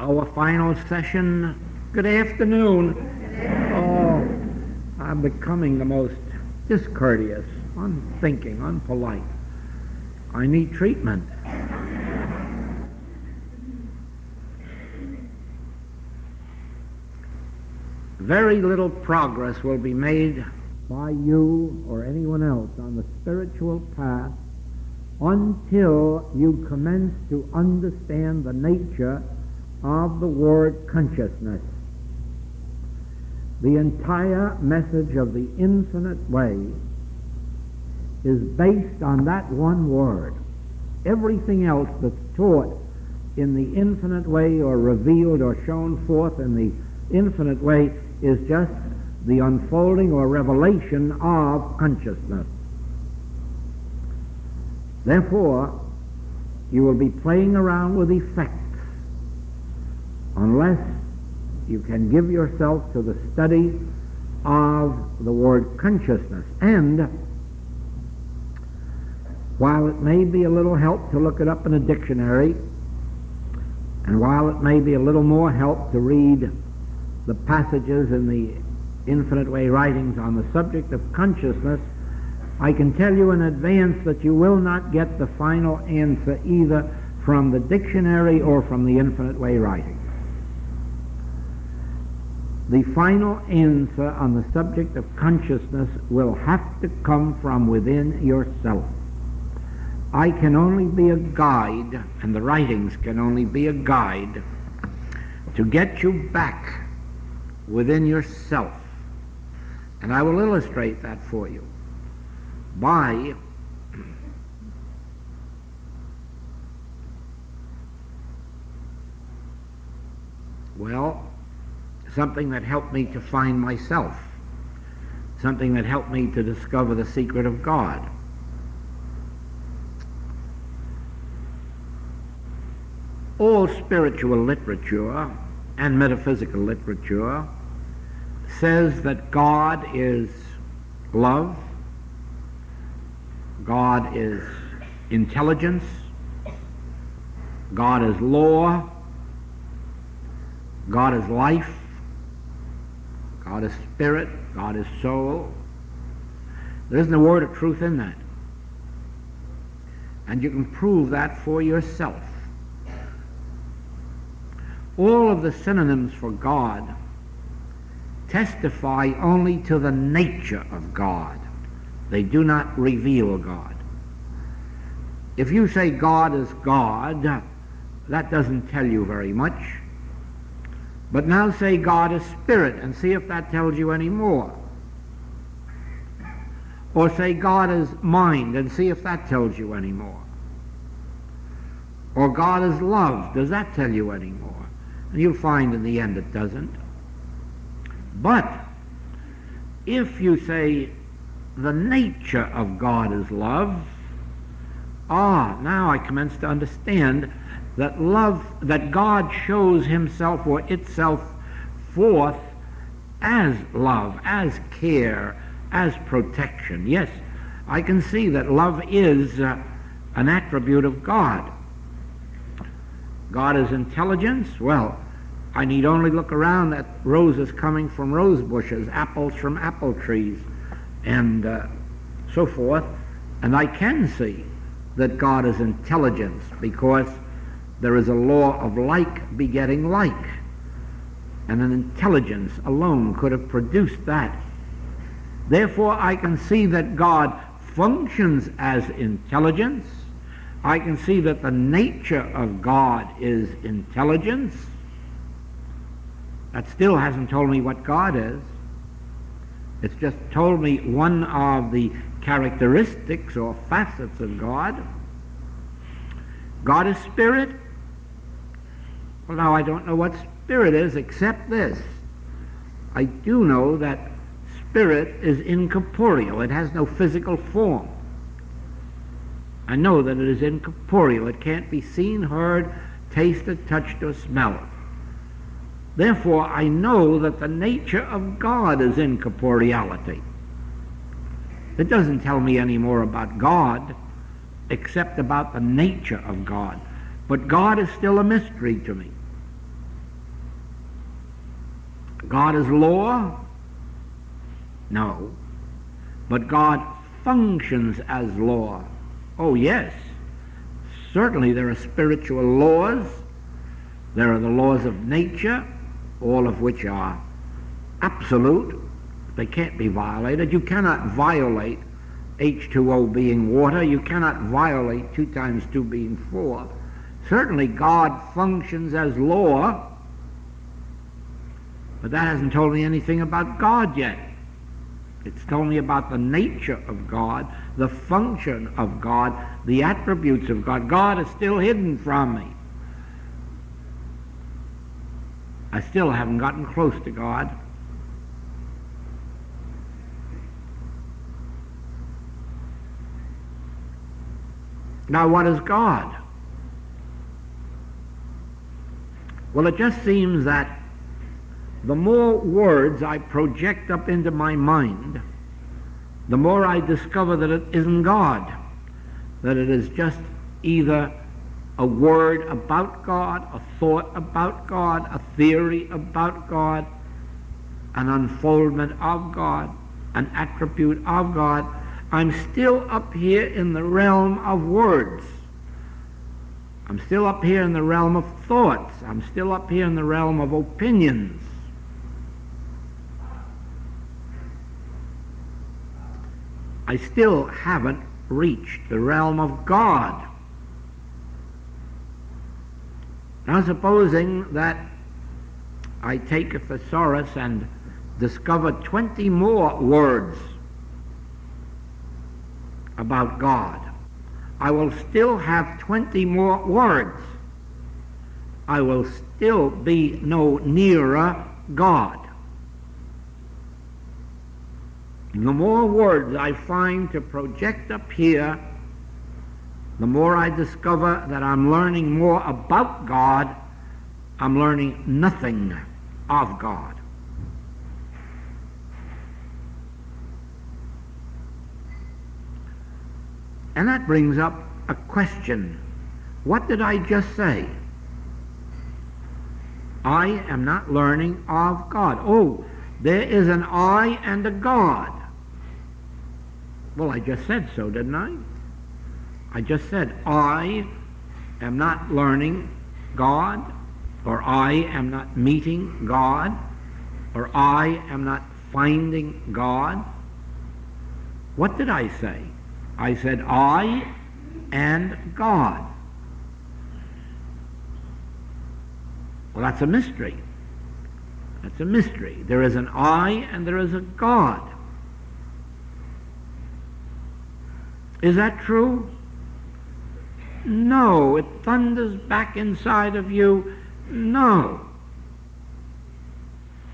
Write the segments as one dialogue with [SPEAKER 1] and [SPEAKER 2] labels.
[SPEAKER 1] Our final session. Good afternoon. Oh, I'm becoming the most discourteous, unthinking, unpolite. I need treatment. Very little progress will be made by you or anyone else on the spiritual path until you commence to understand the nature of the word consciousness. The entire message of the infinite way is based on that one word. Everything else that's taught in the infinite way or revealed or shown forth in the infinite way is just the unfolding or revelation of consciousness. Therefore, you will be playing around with effects unless you can give yourself to the study of the word consciousness. And while it may be a little help to look it up in a dictionary, and while it may be a little more help to read the passages in the Infinite Way writings on the subject of consciousness, I can tell you in advance that you will not get the final answer either from the dictionary or from the Infinite Way writings. The final answer on the subject of consciousness will have to come from within yourself. I can only be a guide, and the writings can only be a guide to get you back within yourself. And I will illustrate that for you by something that helped me to find myself, something that helped me to discover the secret of God. All spiritual literature and metaphysical literature says that God is love, God is intelligence, God is law, God is life, God is spirit, God is soul. There isn't a word of truth in that. And you can prove that for yourself. All of the synonyms for God testify only to the nature of God. They do not reveal God. If you say God is God, that doesn't tell you very much. But now say God is spirit and see if that tells you any more. Or say God is mind and see if that tells you any more. Or God is love. Does that tell you any more? And you'll find in the end it doesn't. But if you say the nature of God is love, now I commence to understand that love, that God shows himself or itself forth as love, as care, as protection. Yes, I can see that love is an attribute of God. God is intelligence. Well, I need only look around at roses coming from rose bushes, apples from apple trees, and so forth, and I can see that God is intelligence because there is a law of like begetting like, and an intelligence alone could have produced that. Therefore, I can see that God functions as intelligence. I can see that the nature of God is intelligence. That still hasn't told me what God is. It's just told me one of the characteristics or facets of God. God is spirit. Well, now I don't know what spirit is except this. I do know that spirit is incorporeal. It has no physical form. I know that it is incorporeal. It can't be seen, heard, tasted, touched, or smelled. Therefore, I know that the nature of God is incorporeality. It doesn't tell me any more about God except about the nature of God. But God is still a mystery to me. God is law? No. But God functions as law. Oh, yes. Certainly there are spiritual laws. There are the laws of nature, all of which are absolute. They can't be violated. You cannot violate H2O being water. You cannot violate 2 times 2 being 4. Certainly God functions as law, but that hasn't told me anything about God yet. It's told me about the nature of God, the function of God, the attributes of God. God is still hidden from me. I still haven't gotten close to God. Now, what is God? Well, it just seems that the more words I project up into my mind, the more I discover that it isn't God, that it is just either a word about God, a thought about God, a theory about God, an unfoldment of God, an attribute of God. I'm still up here in the realm of words. I'm still up here in the realm of thoughts. I'm still up here in the realm of opinions. I still haven't reached the realm of God. Now, supposing that I take a thesaurus and discover 20 more words about God, I will still have 20 more words. I will still be no nearer God. The more words I find to project up here, the more I discover that I'm learning more about God. I'm learning nothing of God. And that brings up a question. What did I just say? I am not learning of God. Oh, there is an I and a God. Well, I just said so, didn't I? I just said I am not learning God, or I am not meeting God, or I am not finding God. What did I say? I said I and God. Well, that's a mystery. That's a mystery. There is an I and there is a God. Is that true? No. It thunders back inside of you. No.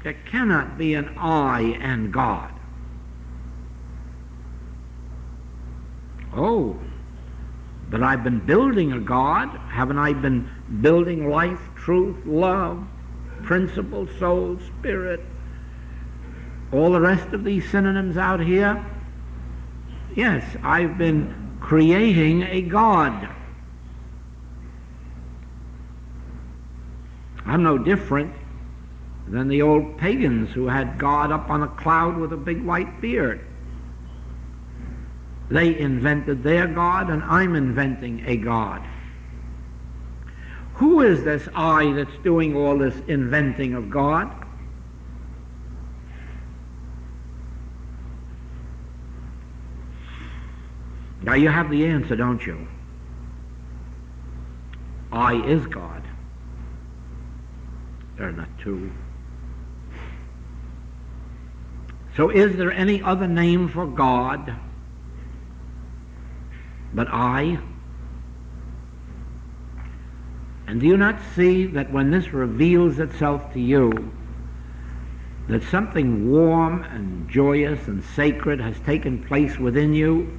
[SPEAKER 1] There cannot be an I and God. Oh, but I've been building a God. Haven't I been building life, truth, love, principle, soul, spirit, all the rest of these synonyms out here? Yes, I've been creating a God. I'm no different than the old pagans who had God up on a cloud with a big white beard. They invented their God, and I'm inventing a God. Who is this I that's doing all this inventing of God? Now you have the answer, don't you? I is God. There are not two. So is there any other name for God but I? And do you not see that when this reveals itself to you, that something warm and joyous and sacred has taken place within you?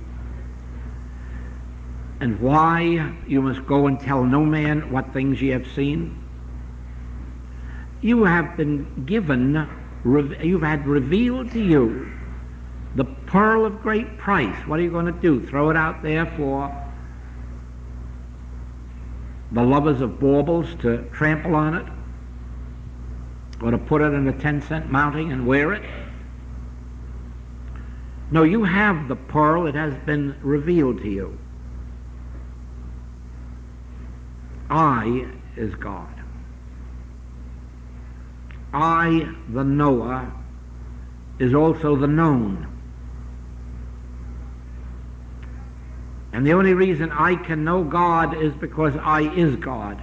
[SPEAKER 1] And why you must go and tell no man what things ye have seen? You have been given, you've had revealed to you the pearl of great price. What are you going to do? Throw it out there for the lovers of baubles to trample on it? or to put it in a 10-cent mounting and wear it. No, you have the pearl. It has been revealed to you. I is God. I, the knower, is also the known. And the only reason I can know God is because I is God.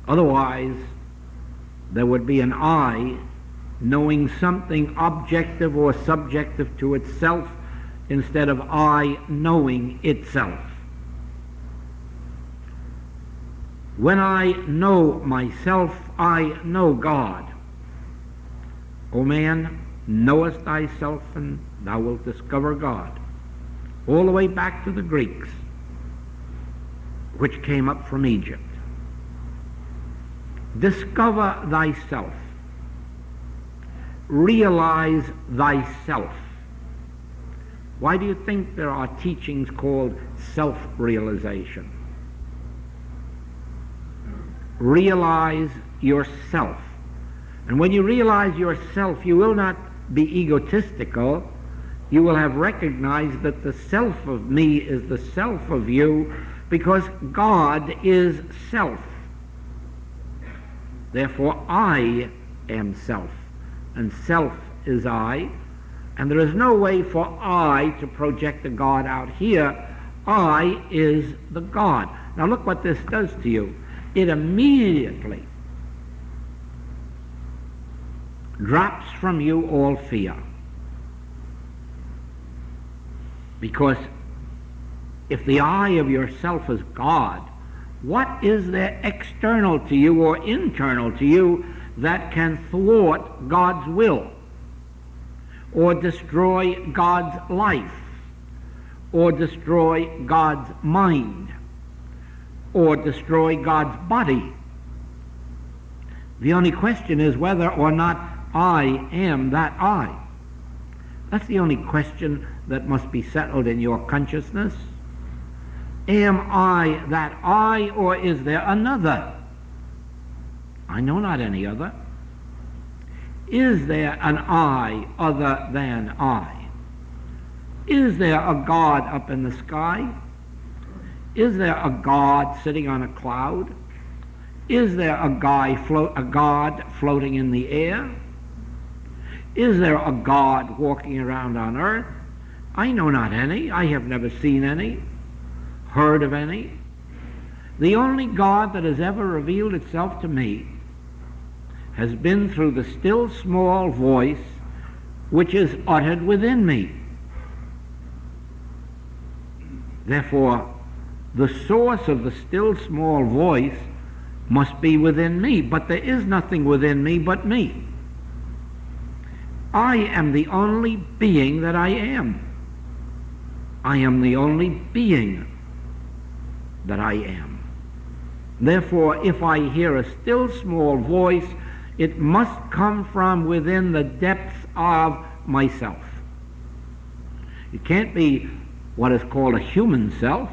[SPEAKER 1] Otherwise, there would be an I knowing something objective or subjective to itself instead of I knowing itself. When I know myself, I know God. O man, knowest thyself, and thou wilt discover God. All the way back to the Greeks, which came up from Egypt. Discover thyself. Realize thyself. Why do you think there are teachings called self-realization? Realize yourself. And when you realize yourself, you will not be egotistical. You will have recognized that the self of me is the self of you, because God is self. Therefore, I am self, and self is I, and there is no way for I to project the God out here. I is the God. Now look what this does to you. It immediately drops from you all fear. Because if the I of yourself is God, what is there external to you or internal to you that can thwart God's will, or destroy God's life, or destroy God's mind, or destroy God's body? The only question is whether or not I am that I. That's the only question that must be settled in your consciousness. Am I that I, or is there another? I know not any other. Is there an I other than I? Is there a God up in the sky? Is there a God sitting on a cloud? Is there a God floating in the air? Is there a God walking around on earth? I know not any. I have never seen any, heard of any. The only God that has ever revealed itself to me has been through the still small voice which is uttered within me. Therefore, the source of the still small voice must be within me, but there is nothing within me but me. I am the only being that I am. I am the only being that I am. Therefore, if I hear a still small voice, it must come from within the depths of myself. It can't be what is called a human self,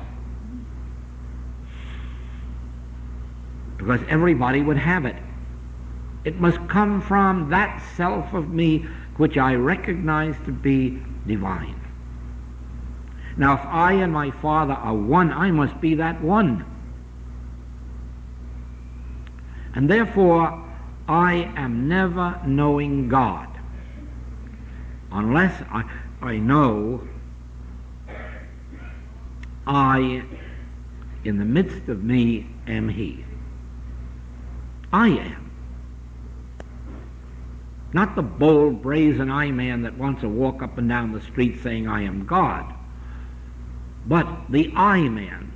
[SPEAKER 1] because everybody would have it. It must come from that self of me which I recognize to be divine. Now, if I and my Father are one, I must be that one. And therefore, I am never knowing God unless I know I, in the midst of me, am He. I am. Not the bold, brazen I man that wants to walk up and down the street saying, I am God. But the I man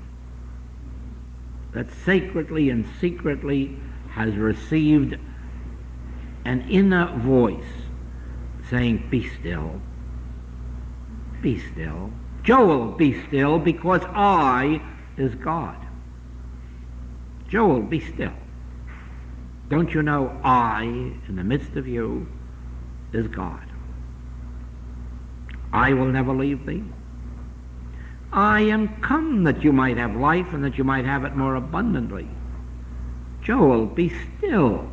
[SPEAKER 1] that sacredly and secretly has received an inner voice saying, be still, be still. Joel, be still, because I is God. Joel, be still. Don't you know I, in the midst of you, is God? I will never leave thee. I am come that you might have life and that you might have it more abundantly. Joel, be still.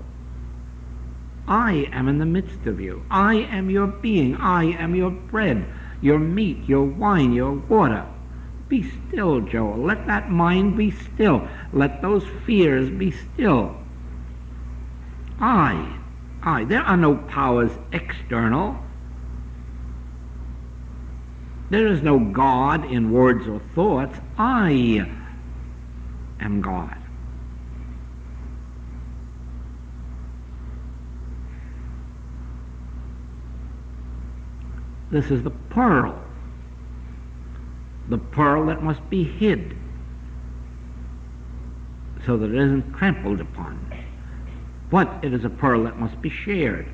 [SPEAKER 1] I am in the midst of you. I am your being. I am your bread, your meat, your wine, your water. Be still, Joel. Let that mind be still. Let those fears be still. I. There are no powers external. There is no God in words or thoughts. I am God. This is the pearl that must be hid so that it isn't trampled upon. But it is a pearl that must be shared.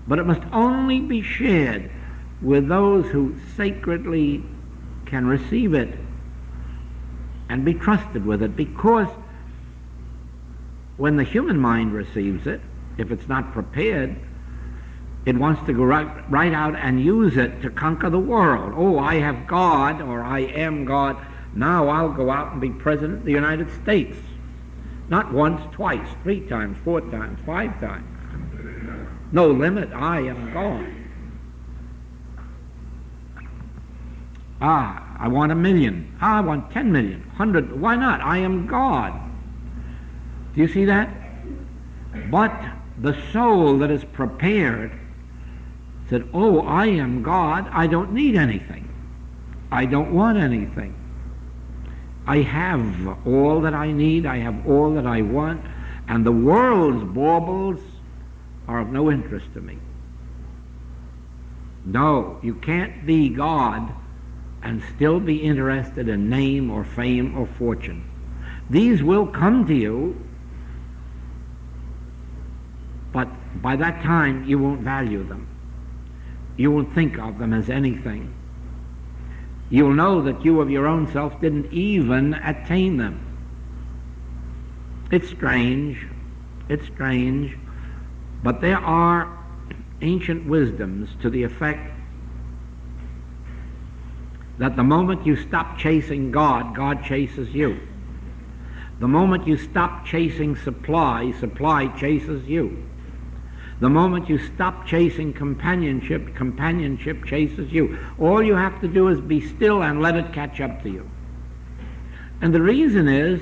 [SPEAKER 1] But it must only be shared with those who sacredly can receive it and be trusted with it, because when the human mind receives it, if it's not prepared, it wants to go right out and use it to conquer the world. Oh, I have God, or I am God. Now I'll go out and be President of the United States. Not once, twice, 3 times, 4 times, 5 times. No limit, I am God. I want 1 million. I want 10 million, 100. Why not? I am God. Do you see that? But the soul that is prepared said, oh, I am God. I don't need anything. I don't want anything. I have all that I need. I have all that I want. And the world's baubles are of no interest to me. No, you can't be God and still be interested in name or fame or fortune. These will come to you, but by that time you won't value them. You won't think of them as anything. You'll know that you of your own self didn't even attain them. It's strange, but there are ancient wisdoms to the effect that the moment you stop chasing God, God chases you. The moment you stop chasing supply, supply chases you. The moment you stop chasing companionship, companionship chases you. All you have to do is be still and let it catch up to you. And the reason is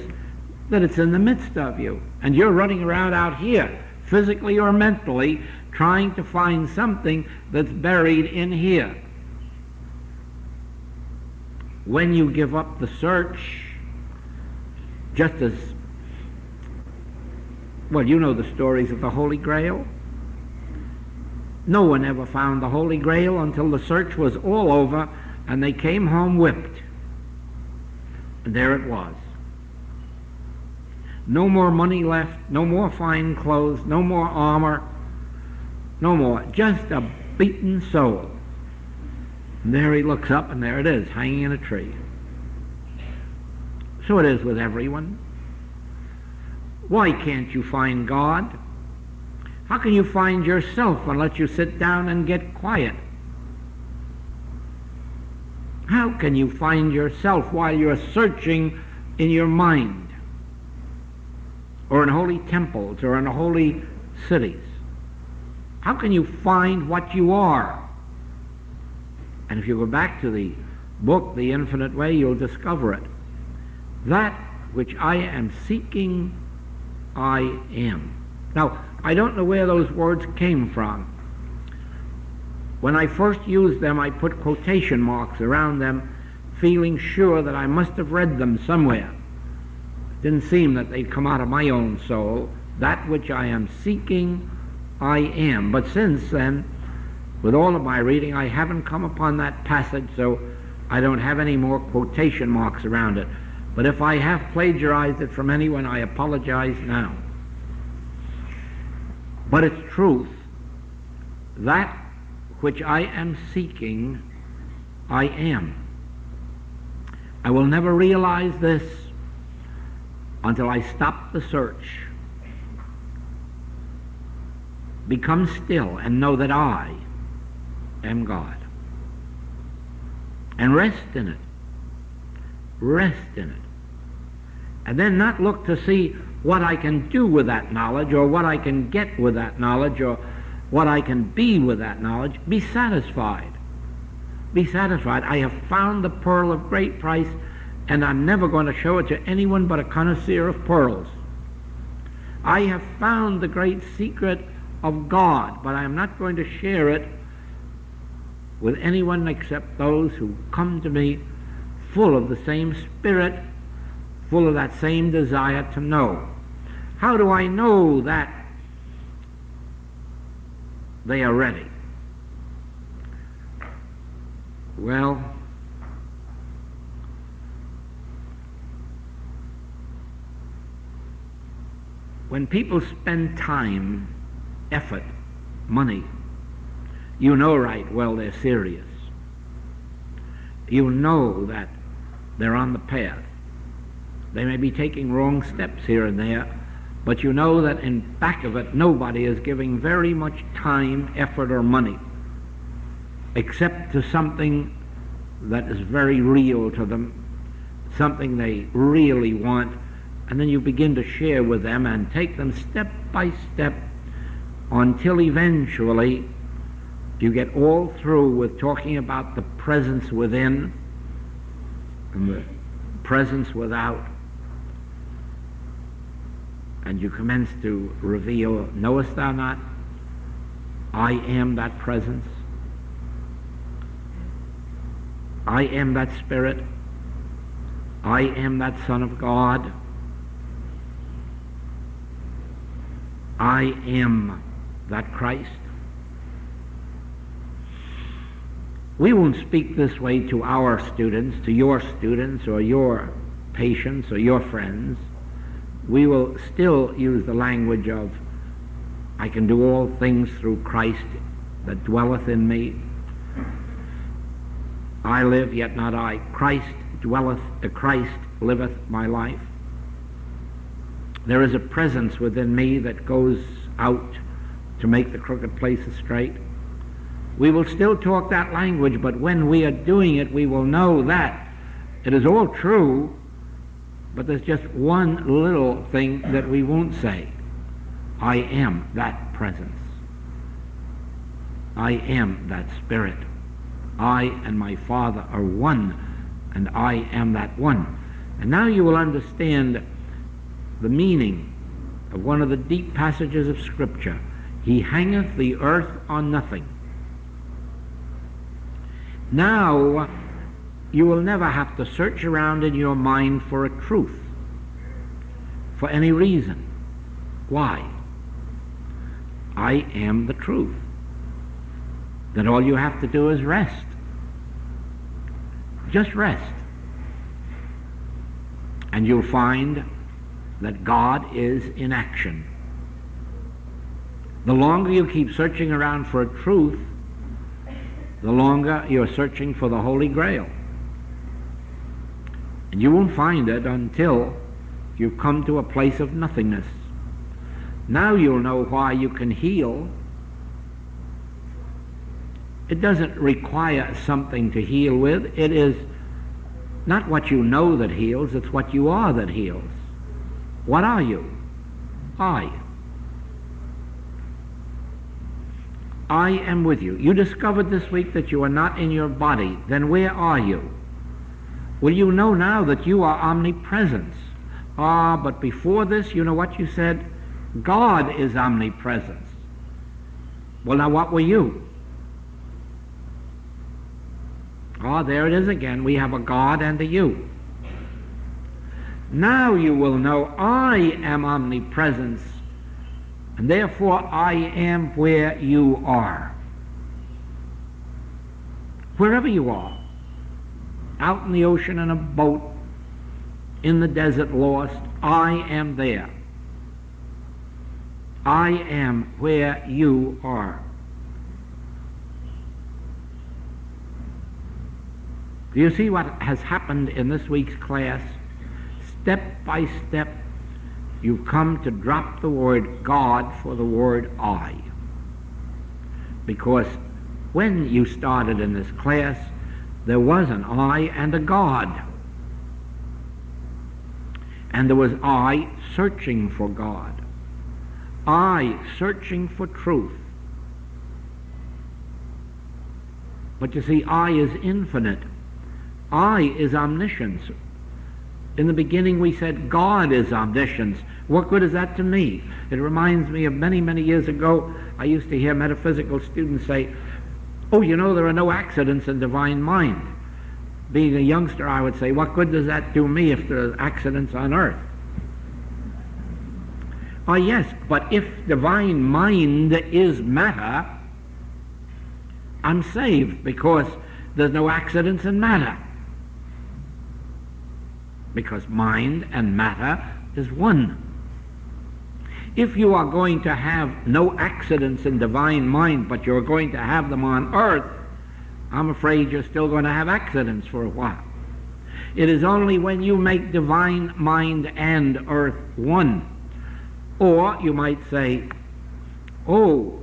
[SPEAKER 1] that it's in the midst of you. And you're running around out here, physically or mentally, trying to find something that's buried in here. When you give up the search, just as, well, you know the stories of the Holy Grail. No one ever found the Holy Grail until the search was all over and they came home whipped. And there it was. No more money left, no more fine clothes, no more armor, no more. Just a beaten soul. And there he looks up and there it is, hanging in a tree. So it is with everyone. Why can't you find God? How can you find yourself unless you sit down and get quiet? How can you find yourself while you're searching in your mind, or in holy temples, or in holy cities? How can you find what you are? And if you go back to the book, The Infinite Way, you'll discover it. That which I am seeking, I am. Now, I don't know where those words came from. When I first used them, I put quotation marks around them, feeling sure that I must have read them somewhere. It didn't seem that they'd come out of my own soul. That which I am seeking, I am. But since then, with all of my reading, I haven't come upon that passage, so I don't have any more quotation marks around it. But if I have plagiarized it from anyone, I apologize now. But it's truth. That which I am seeking, I am. I will never realize this until I stop the search, become still, and know that I am God. And rest in it. Rest in it. And then not look to see what I can do with that knowledge, or what I can get with that knowledge, or what I can be with that knowledge. Be satisfied. Be satisfied. I have found the pearl of great price, and I'm never going to show it to anyone but a connoisseur of pearls. I have found the great secret of God, but I am not going to share it with anyone except those who come to me full of the same spirit, full of that same desire to know. How do I know that they are ready? Well, when people spend time, effort, money, you know right well they're serious. You know that they're on the path. They may be taking wrong steps here and there, but you know that in back of it nobody is giving very much time, effort, or money, except to something that is very real to them, something they really want, and then you begin to share with them and take them step by step until eventually you get all through with talking about the presence within and the presence without, and you commence to reveal, knowest thou not, I am that presence. I am that Spirit. I am that Son of God. I am that Christ. We won't speak this way to our students, to your students, or your patients, or your friends. We will still use the language of, I can do all things through Christ that dwelleth in me. I live, yet not I. Christ liveth my life. There is a presence within me that goes out to make the crooked places straight. We will still talk that language, but when we are doing it, we will know that it is all true, but there's just one little thing that we won't say. I am that presence. I am that Spirit. I and my Father are one, and I am that one. And now you will understand the meaning of one of the deep passages of Scripture. He hangeth the earth on nothing. Now you will never have to search around in your mind for a truth, for any reason. Why? I am the truth. Then all you have to do is rest. Just rest. And you'll find that God is in action. The longer you keep searching around for a truth, the longer you're searching for the Holy Grail. And you won't find it until you've come to a place of nothingness. Now you'll know why you can heal. It doesn't require something to heal with. It is not what you know that heals, it's what you are that heals. What are you? I am with you. You discovered this week that you are not in your body. Then where are you? Well, you know now that you are omnipresence. But before this, you know what you said? God is omnipresence. Well, now what were you? There it is again. We have a God and a you. Now you will know I am omnipresence, and therefore I am where you are. Wherever you are, out in the ocean in a boat, in the desert lost, I am there. I am where you are. Do you see what has happened in this week's class? Step by step, you've come to drop the word God for the word I. Because when you started in this class, there was an I and a God. And there was I searching for God. I searching for truth. But you see, I is infinite. I is omniscience. In the beginning we said God is omniscience. What good is that to me? It reminds me of many, many years ago, I used to hear metaphysical students say, oh, you know, there are no accidents in divine mind. Being a youngster, I would say, what good does that do me if there are accidents on earth? Oh, yes, but if divine mind is matter, I'm saved because there's no accidents in matter. Because mind and matter is one. If you are going to have no accidents in divine mind, but you're going to have them on earth, I'm afraid you're still going to have accidents for a while. It is only when you make divine mind and earth one. Or you might say, oh,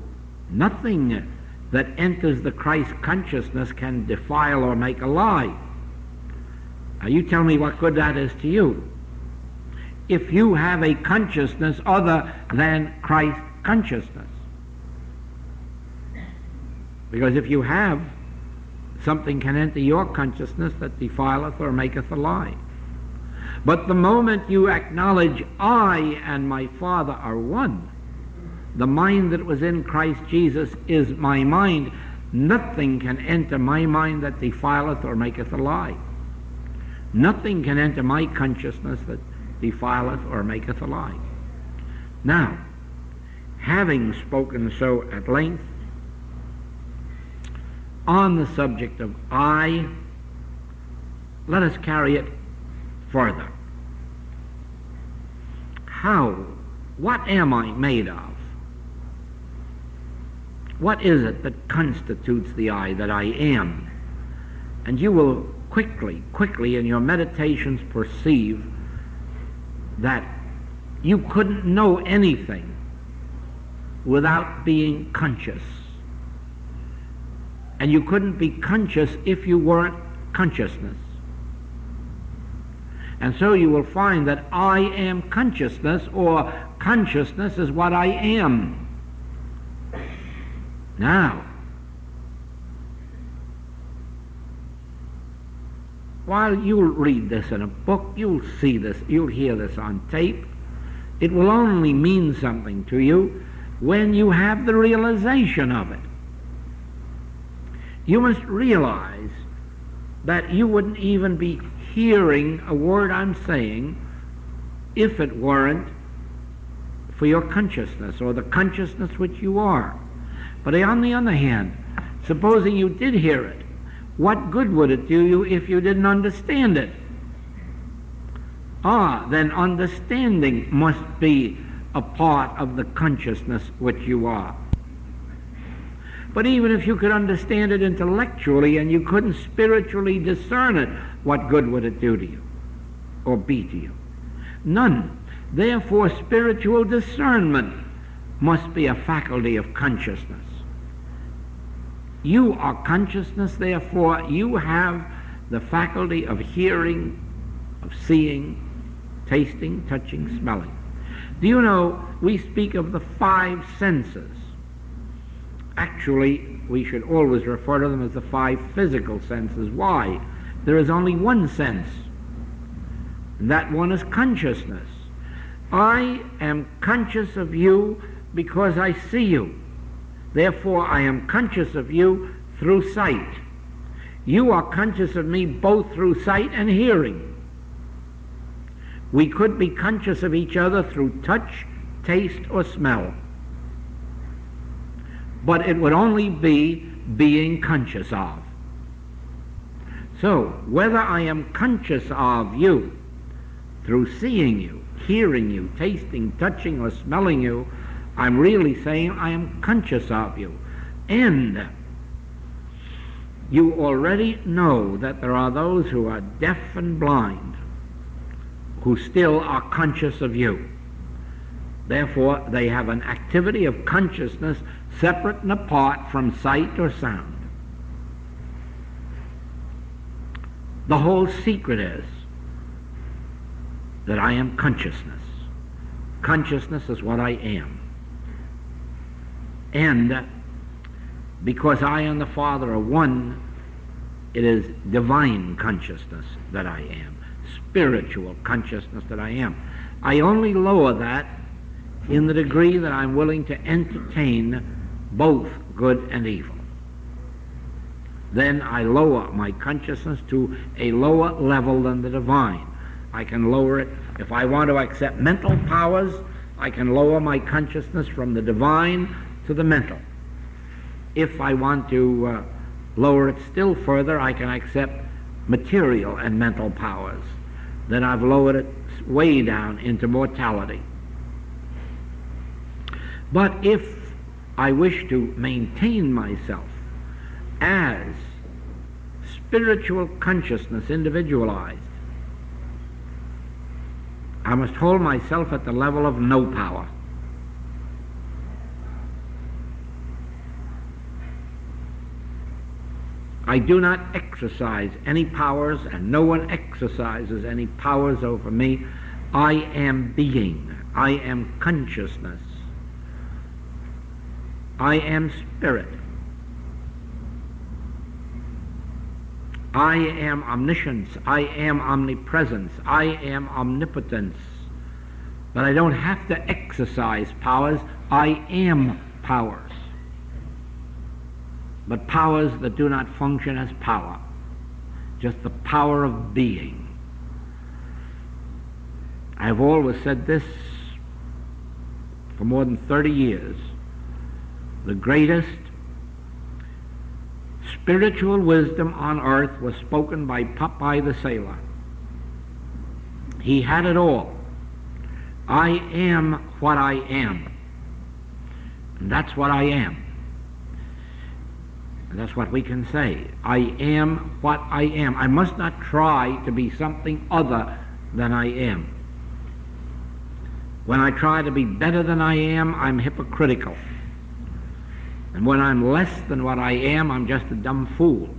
[SPEAKER 1] nothing that enters the Christ consciousness can defile or make a lie. Now you tell me what good that is to you. If you have a consciousness other than Christ consciousness. Because if you have, something can enter your consciousness that defileth or maketh a lie. But the moment you acknowledge I and my Father are one, the mind that was in Christ Jesus is my mind, nothing can enter my mind that defileth or maketh a lie. Nothing can enter my consciousness that defileth or maketh a lie. Now, having spoken so at length on the subject of I, let us carry it further. How? What am I made of? What is it that constitutes the I that I am? And you will quickly in your meditations perceive that you couldn't know anything without being conscious. And you couldn't be conscious if you weren't consciousness. And so you will find that I am consciousness, or consciousness is what I am. Now, while you'll read this in a book, you'll see this, you'll hear this on tape, it will only mean something to you when you have the realization of it. You must realize that you wouldn't even be hearing a word I'm saying if it weren't for your consciousness, or the consciousness which you are. But on the other hand, supposing you did hear it, what good would it do you if you didn't understand it? Then understanding must be a part of the consciousness which you are. But even if you could understand it intellectually and you couldn't spiritually discern it, what good would it do to you or be to you? None. Therefore, spiritual discernment must be a faculty of consciousness. You are consciousness, therefore you have the faculty of hearing, of seeing, tasting, touching, smelling. Do you know, we speak of the five senses. Actually, we should always refer to them as the five physical senses. Why? There is only one sense, and that one is consciousness. I am conscious of you because I see you. Therefore, I am conscious of you through sight. You are conscious of me both through sight and hearing. We could be conscious of each other through touch, taste, or smell. But it would only be being conscious of. So, whether I am conscious of you through seeing you, hearing you, tasting, touching, or smelling you, I'm really saying I am conscious of you. And you already know that there are those who are deaf and blind who still are conscious of you. Therefore, they have an activity of consciousness separate and apart from sight or sound. The whole secret is that I am consciousness. Consciousness is what I am. And because I and the Father are one, it is divine consciousness that I am, spiritual consciousness that I am. I only lower that in the degree that I'm willing to entertain both good and evil. Then I lower my consciousness to a lower level than the divine. I can lower it. If I want to accept mental powers, I can lower my consciousness from the divine to the mental. If I want to lower it still further, I can accept material and mental powers. Then I've lowered it way down into mortality. But if I wish to maintain myself as spiritual consciousness individualized, I must hold myself at the level of no power. I do not exercise any powers, and no one exercises any powers over me. I am being. I am consciousness. I am spirit. I am omniscience. I am omnipresence. I am omnipotence. But I don't have to exercise powers. I am powers. But powers that do not function as power, just the power of being. I've always said this for more than 30 years. The greatest spiritual wisdom on earth was spoken by Popeye the Sailor. He had it all. I am what I am. And that's what I am. And that's what we can say. I am what I am. I must not try to be something other than I am. When I try to be better than I am, I'm hypocritical. And when I'm less than what I am, I'm just a dumb fool.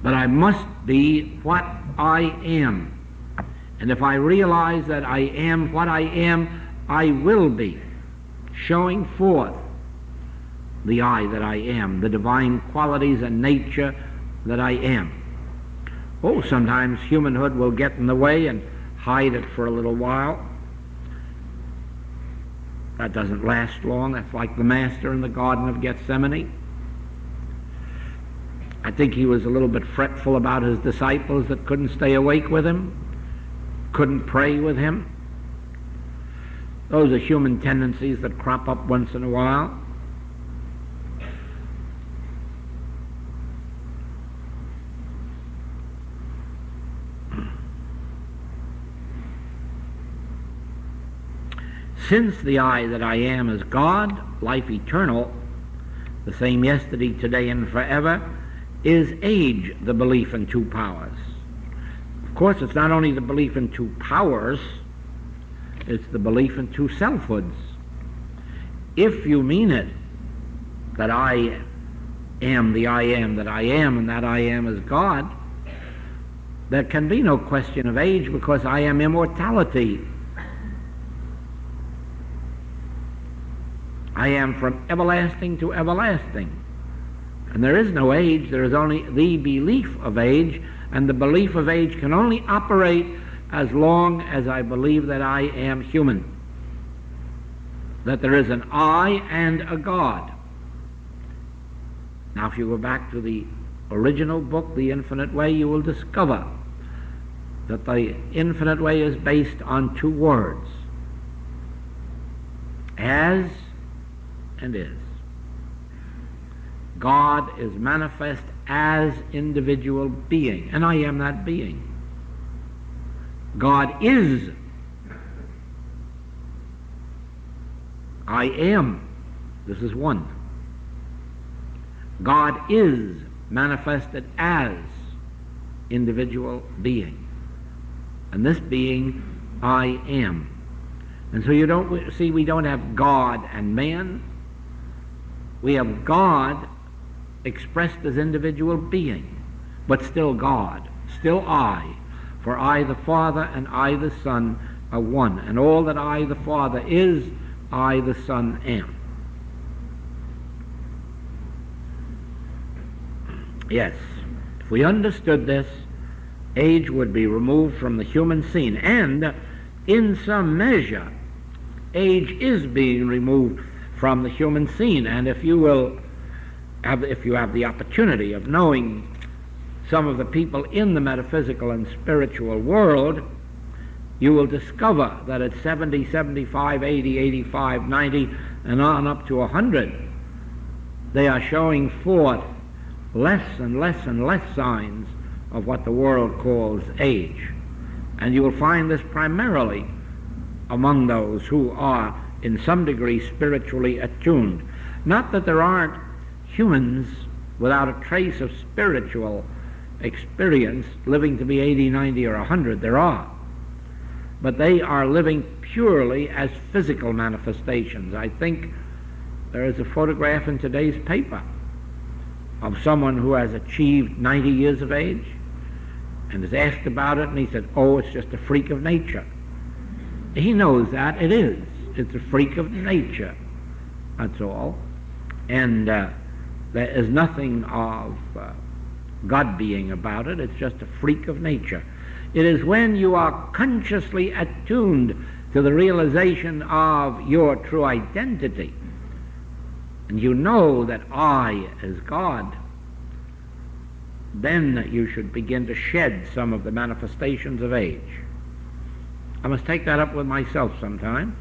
[SPEAKER 1] But I must be what I am. And if I realize that I am what I am, I will be showing forth the I that I am, the divine qualities and nature that I am. Oh, sometimes humanhood will get in the way and hide it for a little while. That doesn't last long. That's like the Master in the Garden of Gethsemane. I think he was a little bit fretful about his disciples that couldn't stay awake with him, couldn't pray with him. Those are human tendencies that crop up once in a while. Since the I that I am is God, life eternal, the same yesterday, today, and forever, is age the belief in two powers. Of course, it's not only the belief in two powers, it's the belief in two selfhoods. If you mean it, that I am the I am that I am, and that I am is God, there can be no question of age, because I am immortality. I am from everlasting to everlasting. And there is no age, there is only the belief of age, and the belief of age can only operate as long as I believe that I am human, that there is an I and a God. Now, if you go back to the original book, The Infinite Way, you will discover that the infinite way is based on two words: as and is. God is manifest as individual being, and I am that being. God is. I am. This is one. God is manifested as individual being. And this being, I am. And so you don't see, we don't have God and man. We have God expressed as individual being, but still God, still I, for I the Father and I the Son are one, and all that I the Father is, I the Son am. Yes, if we understood this, age would be removed from the human scene, and in some measure, age is being removed from the human scene. And if you have the opportunity of knowing some of the people in the metaphysical and spiritual world, you will discover that at 70, 75, 80, 85, 90, and on up to 100, they are showing forth less and less and less signs of what the world calls age. And you will find this primarily among those who are in some degree spiritually attuned. Not that there aren't humans without a trace of spiritual experience living to be 80, 90, or 100. There are. But they are living purely as physical manifestations. I think there is a photograph in today's paper of someone who has achieved 90 years of age and is asked about it, and he said, oh, it's just a freak of nature. He knows that it is. It's a freak of nature. That's all. And there is nothing of God being about it. It's just a freak of nature. It is when you are consciously attuned to the realization of your true identity, and you know that I is God, then you should begin to shed some of the manifestations of age. I must take that up with myself sometime.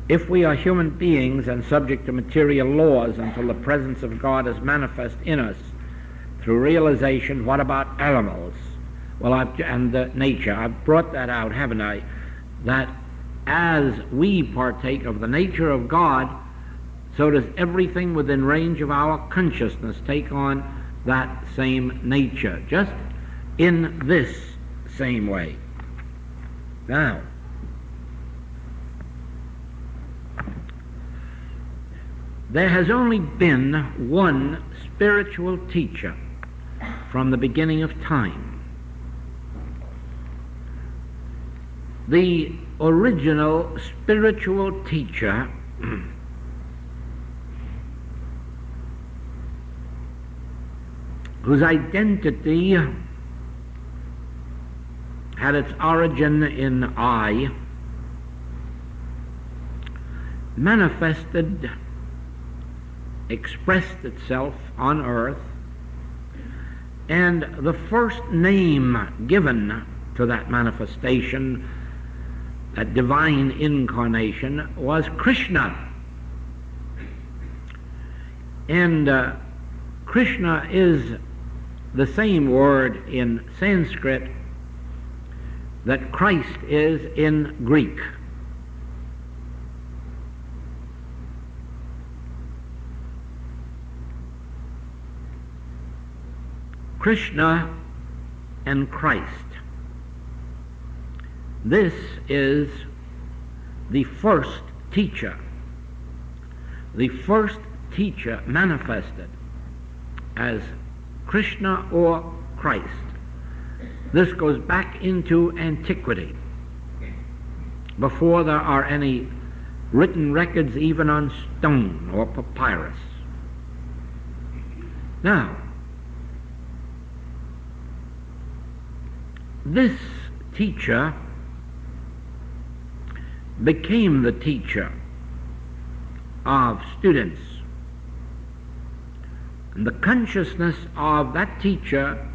[SPEAKER 1] If we are human beings and subject to material laws until the presence of God is manifest in us through realization, what about animals? Well, and nature. I've brought that out, haven't I? That as we partake of the nature of God, so does everything within range of our consciousness take on that same nature, just in this same way. Now, there has only been one spiritual teacher from the beginning of time. The original spiritual teacher whose identity had its origin in I, manifested, expressed itself on earth, and the first name given to that manifestation, that divine incarnation, was Krishna. And Krishna is the same word in Sanskrit that Christ is in Greek. Krishna and Christ. This is the first teacher. The first teacher manifested as Krishna or Christ. This goes back into antiquity, before there are any written records even on stone or papyrus. Now, this teacher became the teacher of students. And the consciousness of that teacher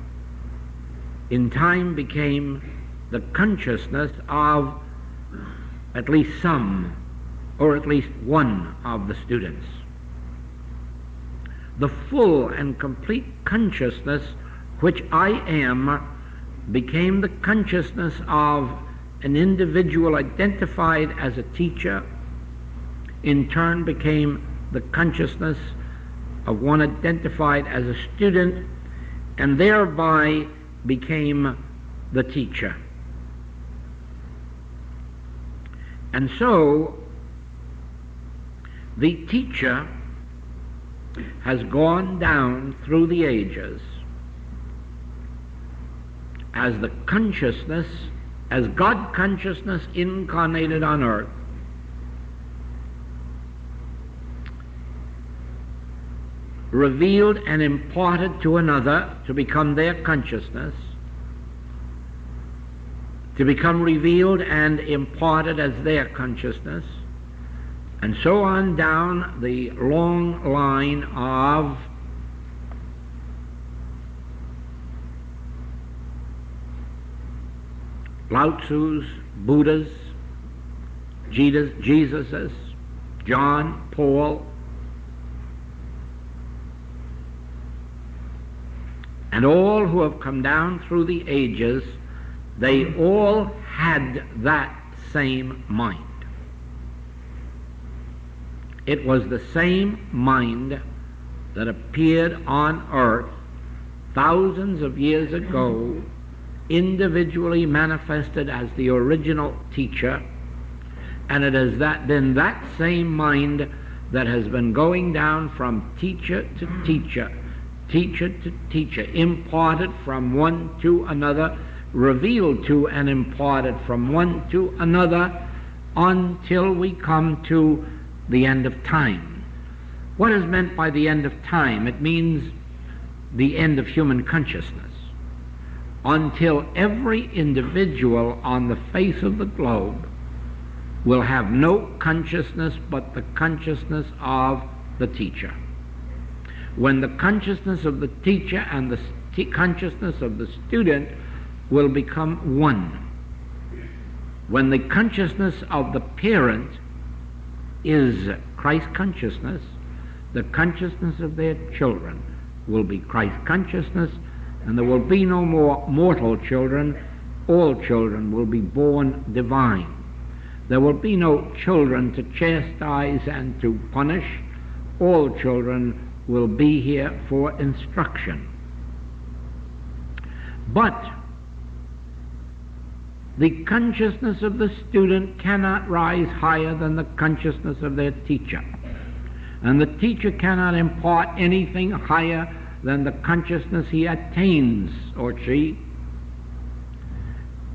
[SPEAKER 1] in time became the consciousness of at least some, or at least one of the students. The full and complete consciousness which I am became the consciousness of an individual identified as a teacher, in turn became the consciousness of one identified as a student, and thereby became the teacher. And so the teacher has gone down through the ages as the consciousness, as God consciousness incarnated on earth, revealed and imparted to another to become their consciousness, to become revealed and imparted as their consciousness, and so on down the long line of Lao Tzu's, Buddha's, Jesus's, John, Paul, and all who have come down through the ages. They all had that same mind. It was the same mind that appeared on earth thousands of years ago, individually manifested as the original teacher, and it has been that same mind that has been going down from teacher to teacher, teacher to teacher, imparted from one to another, revealed to and imparted from one to another, until we come to the end of time. What is meant by the end of time? It means the end of human consciousness. Until every individual on the face of the globe will have no consciousness but the consciousness of the teacher. When the consciousness of the teacher and the consciousness of the student will become one. When the consciousness of the parent is Christ consciousness, the consciousness of their children will be Christ consciousness, and there will be no more mortal children. All children will be born divine. There will be no children to chastise and to punish. All children will be here for instruction. But the consciousness of the student cannot rise higher than the consciousness of their teacher. And the teacher cannot impart anything higher than the consciousness he attains, or she.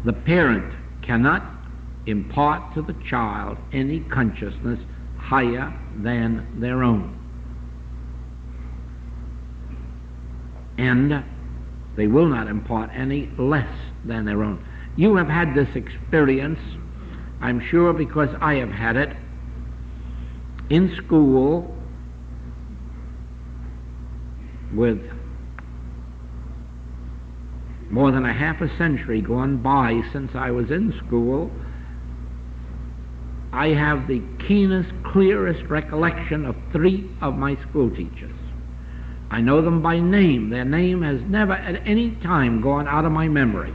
[SPEAKER 1] The parent cannot impart to the child any consciousness higher than their own. And they will not impart any less than their own. You have had this experience, I'm sure, because I have had it. In school, with more than a half a century gone by since I was in school, I have the keenest, clearest recollection of 3 of my school teachers. I know them by name. Their name has never at any time gone out of my memory.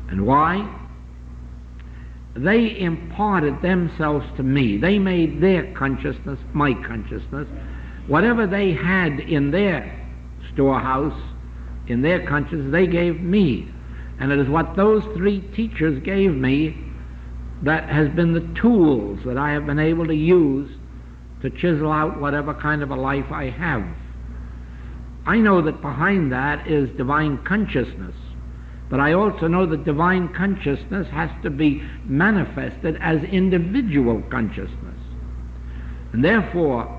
[SPEAKER 1] And why? They imparted themselves to me. They made their consciousness my consciousness. Whatever they had in their storehouse, in their consciousness, they gave me. And it is what those 3 teachers gave me that has been the tools that I have been able to use to chisel out whatever kind of a life I have. I know that behind that is divine consciousness, but I also know that divine consciousness has to be manifested as individual consciousness. And therefore,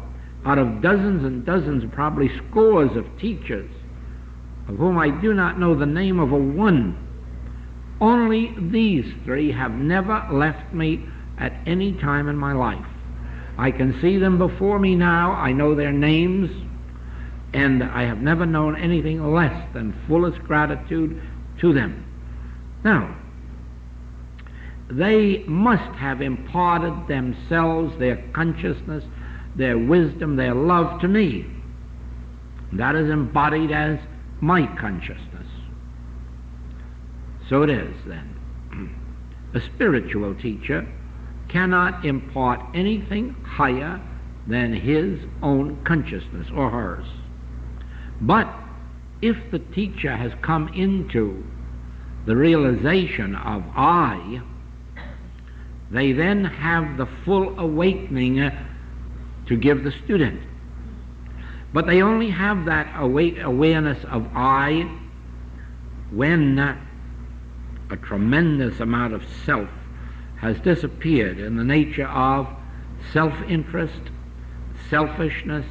[SPEAKER 1] out of dozens and dozens, probably scores of teachers, of whom I do not know the name of a one, only these 3 have never left me at any time in my life. I can see them before me now, I know their names, and I have never known anything less than fullest gratitude to them. Now, they must have imparted themselves, their consciousness, their wisdom, their love to me. That is embodied as my consciousness. So it is then. A spiritual teacher cannot impart anything higher than his own consciousness or hers. But if the teacher has come into the realization of I, they then have the full awakening to give the student. But they only have that awareness of I when a tremendous amount of self has disappeared in the nature of self-interest, selfishness,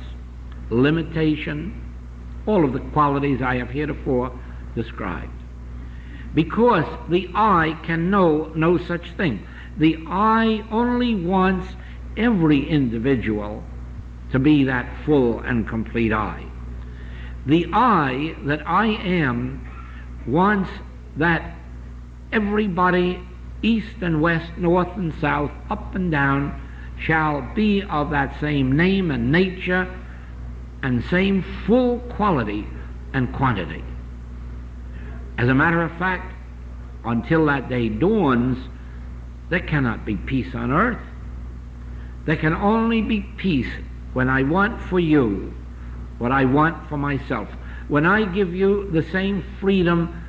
[SPEAKER 1] limitation, all of the qualities I have heretofore described. Because the I can know no such thing. The I only wants every individual to be that full and complete I. The I that I am wants that everybody, east and west, north and south, up and down, shall be of that same name and nature and same full quality and quantity. As a matter of fact, until that day dawns, there cannot be peace on earth. There can only be peace when I want for you what I want for myself, when I give you the same freedom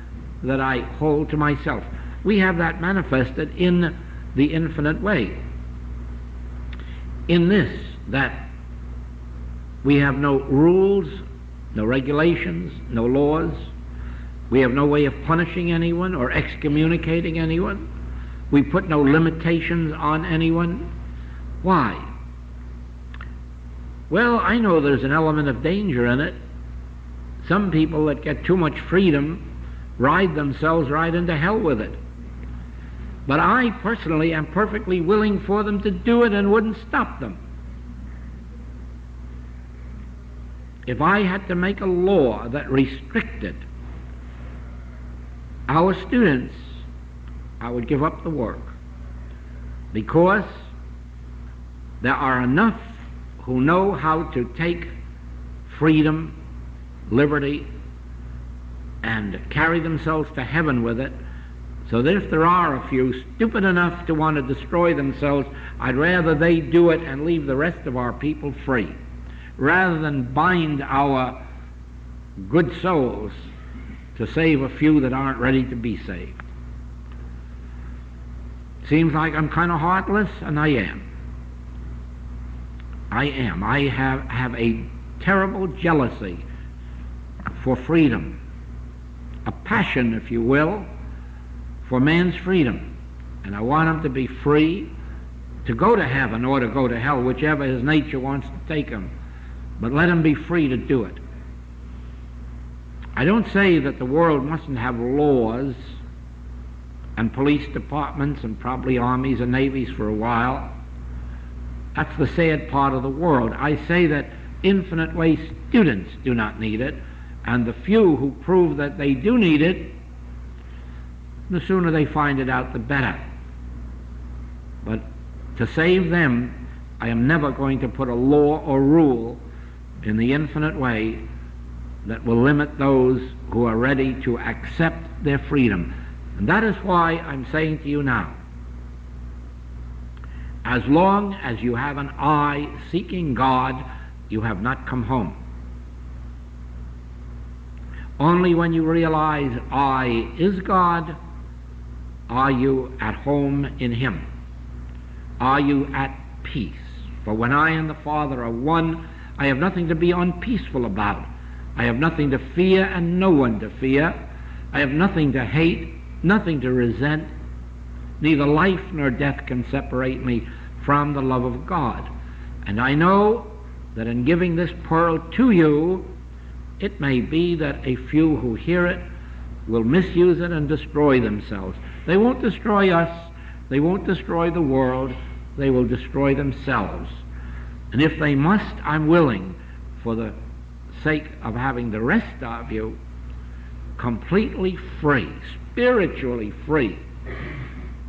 [SPEAKER 1] that I hold to myself. We have that manifested in the infinite way. In this, that we have no rules, no regulations, no laws. We have no way of punishing anyone or excommunicating anyone. We put no limitations on anyone. Why? Well, I know there's an element of danger in it. Some people that get too much freedom ride themselves right into hell with it. But I personally am perfectly willing for them to do it and wouldn't stop them. If I had to make a law that restricted our students, I would give up the work, because there are enough who know how to take freedom, liberty, and carry themselves to heaven with it, so that if there are a few stupid enough to want to destroy themselves, I'd rather they do it and leave the rest of our people free, rather than bind our good souls to save a few that aren't ready to be saved. Seems like I'm kind of heartless, and I am. I have a terrible jealousy for freedom, a passion, if you will, for man's freedom. And I want him to be free to go to heaven or to go to hell, whichever his nature wants to take him. But let him be free to do it. I don't say that the world mustn't have laws and police departments and probably armies and navies for a while. That's the sad part of the world. I say that infinite way students do not need it, and the few who prove that they do need it, the sooner they find it out, the better. But to save them, I am never going to put a law or rule in the infinite way that will limit those who are ready to accept their freedom. And that is why I'm saying to you now, as long as you have an eye seeking God, you have not come home. Only when you realize I is God, are you at home in Him. Are you at peace? For when I and the Father are one, I have nothing to be unpeaceful about. I have nothing to fear and no one to fear. I have nothing to hate, nothing to resent. Neither life nor death can separate me from the love of God. And I know that in giving this pearl to you, it may be that a few who hear it will misuse it and destroy themselves. They won't destroy us. They won't destroy the world. They will destroy themselves. And if they must, I'm willing, for the sake of having the rest of you completely free, spiritually free,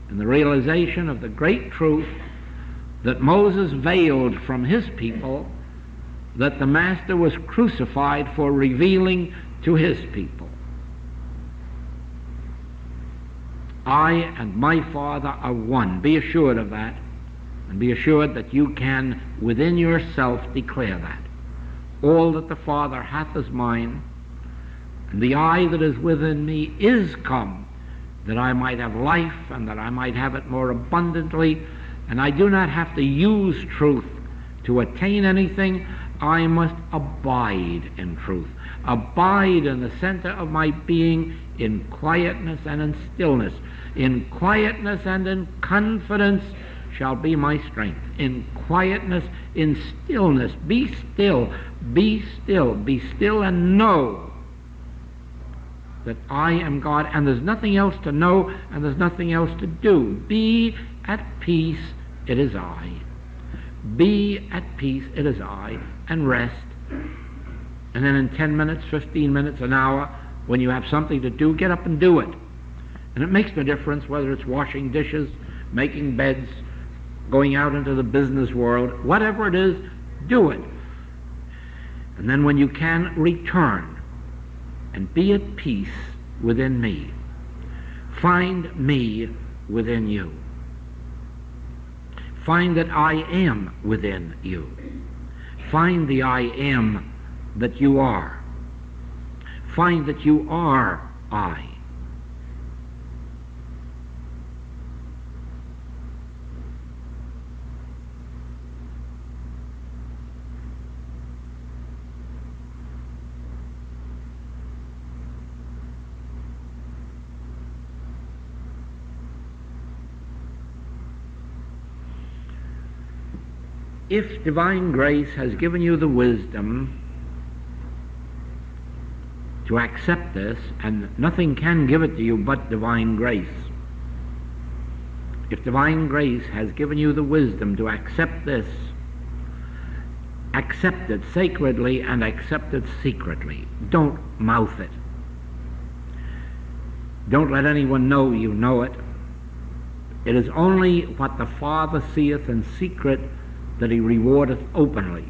[SPEAKER 1] in the realization of the great truth that Moses veiled from his people, that the Master was crucified for revealing to his people. I and my Father are one. Be assured of that, and be assured that you can within yourself declare that. All that the Father hath is mine, and the I that is within me is come, that I might have life, and that I might have it more abundantly. And I do not have to use truth to attain anything. I must abide in truth. Abide in the center of my being in quietness and in stillness. In quietness and in confidence shall be my strength. In quietness, in stillness. Be still, be still, be still, and know that I am God, and there's nothing else to know, and there's nothing else to do. Be at peace, it is I. Be at peace, it is I, and rest. And then in 10 minutes, 15 minutes, an hour, when you have something to do, get up and do it. And it makes no difference whether it's washing dishes, making beds, going out into the business world, whatever it is, do it. And then when you can, return and be at peace within me. Find me within you. Find that I am within you. Find the I am that you are. Find that you are I. If divine grace has given you the wisdom to accept this, and nothing can give it to you but divine grace, if divine grace has given you the wisdom to accept this, accept it sacredly and accept it secretly. Don't mouth it. Don't let anyone know you know it. It is only what the Father seeth in secret that he rewardeth openly.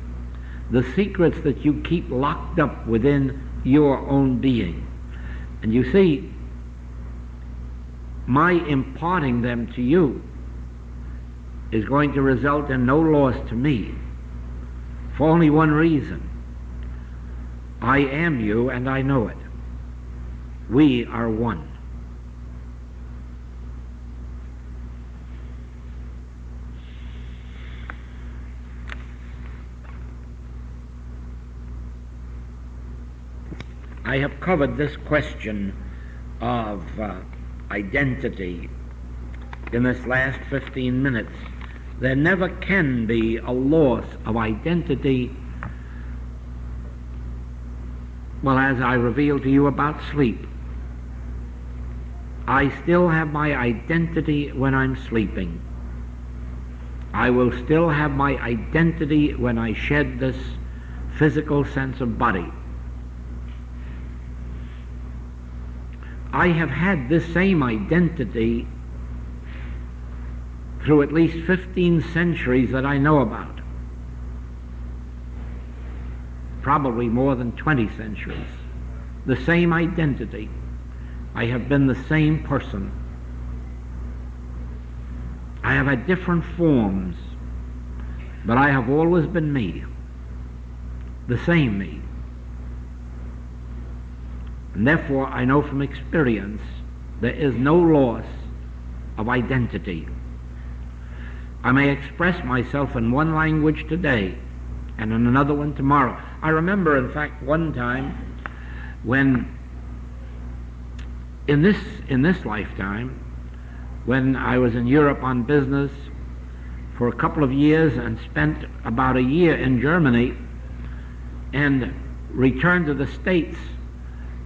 [SPEAKER 1] The secrets that you keep locked up within your own being. And you see, my imparting them to you is going to result in no loss to me, for only one reason. I am you and I know it. We are one. I have covered this question of identity in this last 15 minutes. There never can be a loss of identity, well, as I revealed to you about sleep. I still have my identity when I'm sleeping. I will still have my identity when I shed this physical sense of body. I have had this same identity through at least 15 centuries that I know about. Probably more than 20 centuries. The same identity. I have been the same person. I have had different forms, but I have always been me. The same me. And therefore, I know from experience there is no loss of identity. I may express myself in one language today and in another one tomorrow. I remember, in fact, one time when, in this lifetime, when I was in Europe on business for a couple of years and spent about a year in Germany and returned to the States.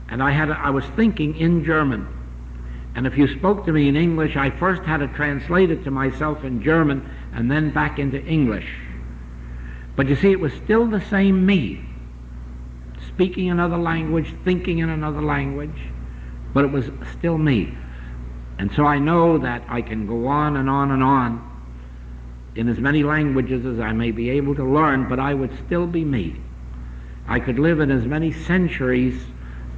[SPEAKER 1] And I was thinking in German. And if you spoke to me in English, I first had to translate it to myself in German and then back into English. But you see, it was still the same me, speaking another language, thinking in another language, but it was still me. And so I know that I can go on and on and on in as many languages as I may be able to learn, but I would still be me. I could live in as many centuries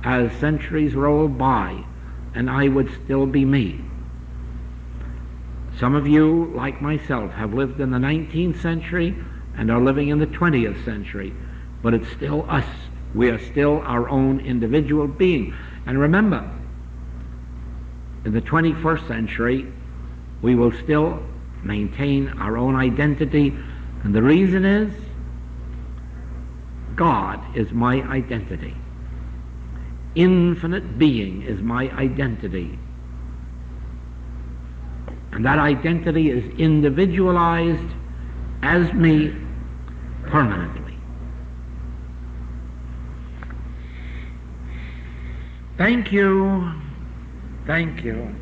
[SPEAKER 1] as centuries roll by, and I would still be me. Some of you, like myself, have lived in the 19th century and are living in the 20th century, but it's still us. We are still our own individual being. And remember, in the 21st century, we will still maintain our own identity. And the reason is, God is my identity. Infinite being is my identity. And that identity is individualized as me permanently. Thank you. Thank you.